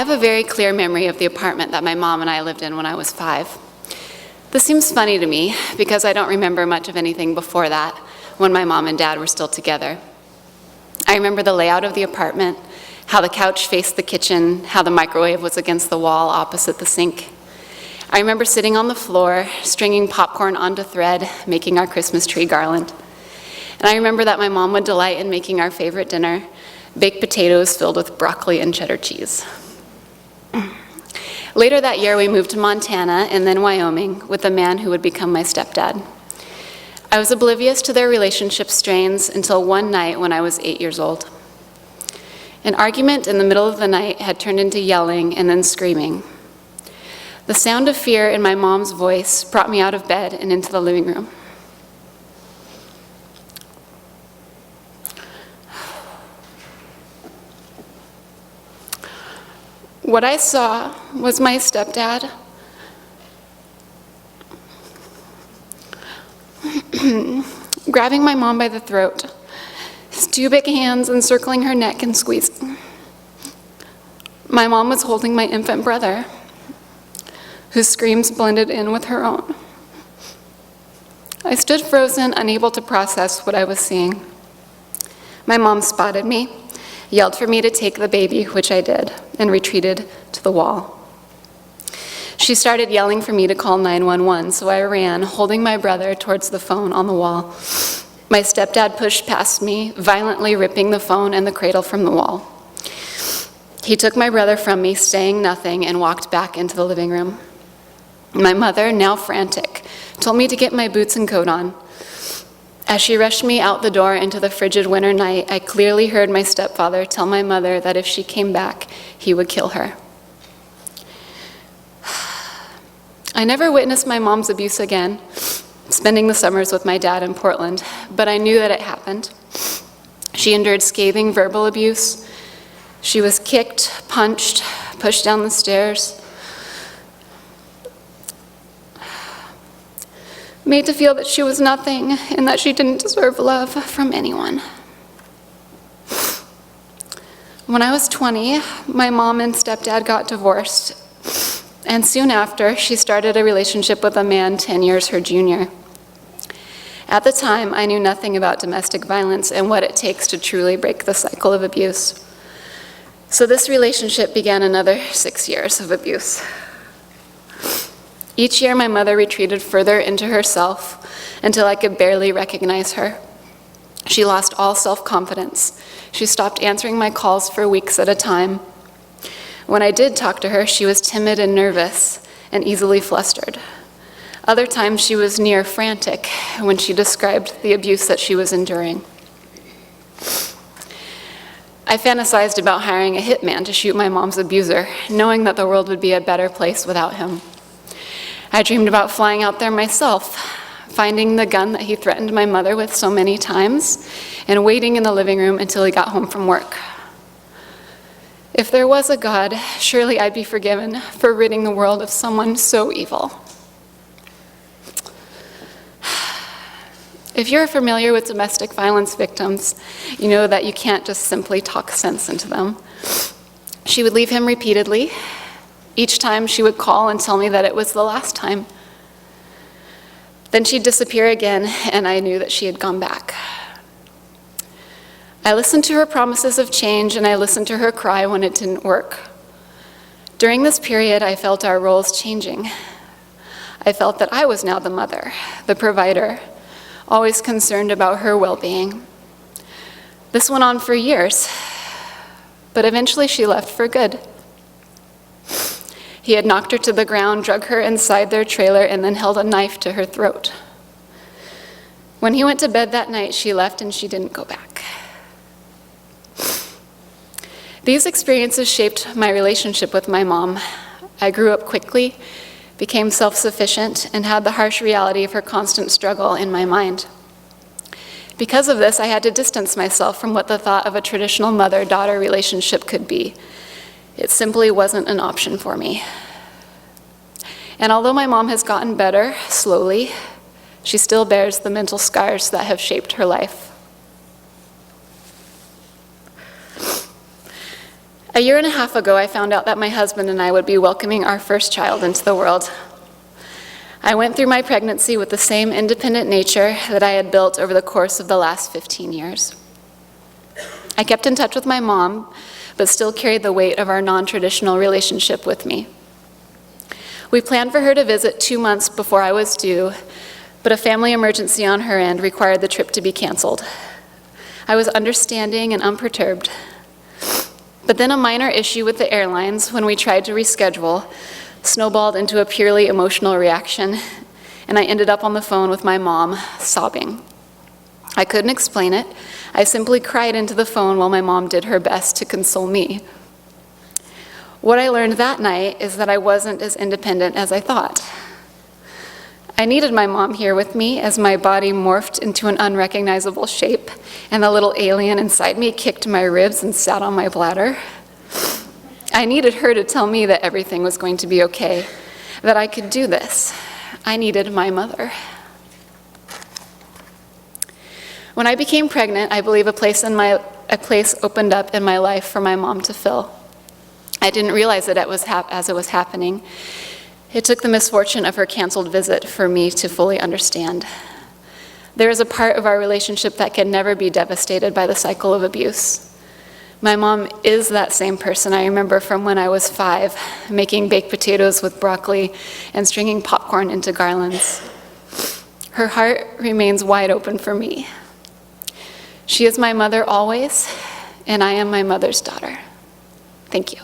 have a very clear memory of the apartment that my mom and I lived in when I was 5. This seems funny to me because I don't remember much of anything before that, when my mom and dad were still together. I remember the layout of the apartment, how the couch faced the kitchen, how the microwave was against the wall opposite the sink. I remember sitting on the floor, stringing popcorn onto thread, making our Christmas tree garland. And I remember that my mom would delight in making our favorite dinner, baked potatoes filled with broccoli and cheddar cheese. Later that year, we moved to Montana and then Wyoming with a man who would become my stepdad. I was oblivious to their relationship strains until one night when I was 8 years old. An argument in the middle of the night had turned into yelling and then screaming. The sound of fear in my mom's voice brought me out of bed and into the living room. What I saw was my stepdad grabbing my mom by the throat, his 2 big hands encircling her neck and squeezing. My mom was holding my infant brother, whose screams blended in with her own. I stood frozen, unable to process what I was seeing. My mom spotted me, yelled for me to take the baby, which I did, and retreated to the wall. She started yelling for me to call 911, so I ran, holding my brother towards the phone on the wall. My stepdad pushed past me, violently ripping the phone and the cradle from the wall. He took my brother from me, saying nothing, and walked back into the living room. My mother, now frantic, told me to get my boots and coat on. As she rushed me out the door into the frigid winter night, I clearly heard my stepfather tell my mother that if she came back, he would kill her. I never witnessed my mom's abuse again, spending the summers with my dad in Portland, but I knew that it happened. She endured scathing verbal abuse. She was kicked, punched, pushed down the stairs, made to feel that she was nothing and that she didn't deserve love from anyone. When I was 20, my mom and stepdad got divorced, and soon after, she started a relationship with a man 10 years her junior. At the time, I knew nothing about domestic violence and what it takes to truly break the cycle of abuse. So this relationship began another 6 years of abuse. Each year, my mother retreated further into herself until I could barely recognize her. She lost all self-confidence. She stopped answering my calls for weeks at a time. When I did talk to her, she was timid and nervous and easily flustered. Other times, she was near frantic when she described the abuse that she was enduring. I fantasized about hiring a hitman to shoot my mom's abuser, knowing that the world would be a better place without him. I dreamed about flying out there myself, finding the gun that he threatened my mother with so many times, and waiting in the living room until he got home from work. If there was a God, surely I'd be forgiven for ridding the world of someone so evil. If you're familiar with domestic violence victims, you know that you can't just simply talk sense into them. She would leave him repeatedly. Each time she would call and tell me that it was the last time. Then she'd disappear again, and I knew that she had gone back. I listened to her promises of change, and I listened to her cry when it didn't work. During this period, I felt our roles changing. I felt that I was now the mother, the provider, always concerned about her well-being. This went on for years, but eventually she left for good. He had knocked her to the ground, drug her inside their trailer, and then held a knife to her throat. When he went to bed that night, she left and she didn't go back. These experiences shaped my relationship with my mom. I grew up quickly, became self-sufficient, and had the harsh reality of her constant struggle in my mind. Because of this, I had to distance myself from what the thought of a traditional mother-daughter relationship could be. It simply wasn't an option for me. And although my mom has gotten better, slowly, she still bears the mental scars that have shaped her life. A year and a half ago, I found out that my husband and I would be welcoming our first child into the world. I went through my pregnancy with the same independent nature that I had built over the course of the last 15 years. I kept in touch with my mom, but still carried the weight of our non-traditional relationship with me. We planned for her to visit 2 months before I was due, but a family emergency on her end required the trip to be canceled. I was understanding and unperturbed. But then a minor issue with the airlines, when we tried to reschedule, snowballed into a purely emotional reaction, and I ended up on the phone with my mom, sobbing. I couldn't explain it. I simply cried into the phone while my mom did her best to console me. What I learned that night is that I wasn't as independent as I thought. I needed my mom here with me as my body morphed into an unrecognizable shape, and the little alien inside me kicked my ribs and sat on my bladder. I needed her to tell me that everything was going to be okay, that I could do this. I needed my mother. When I became pregnant, I believe a place opened up in my life for my mom to fill. I didn't realize it as it was happening. It took the misfortune of her canceled visit for me to fully understand. There is a part of our relationship that can never be devastated by the cycle of abuse. My mom is that same person I remember from when I was 5, making baked potatoes with broccoli and stringing popcorn into garlands. Her heart remains wide open for me. She is my mother always, and I am my mother's daughter. Thank you.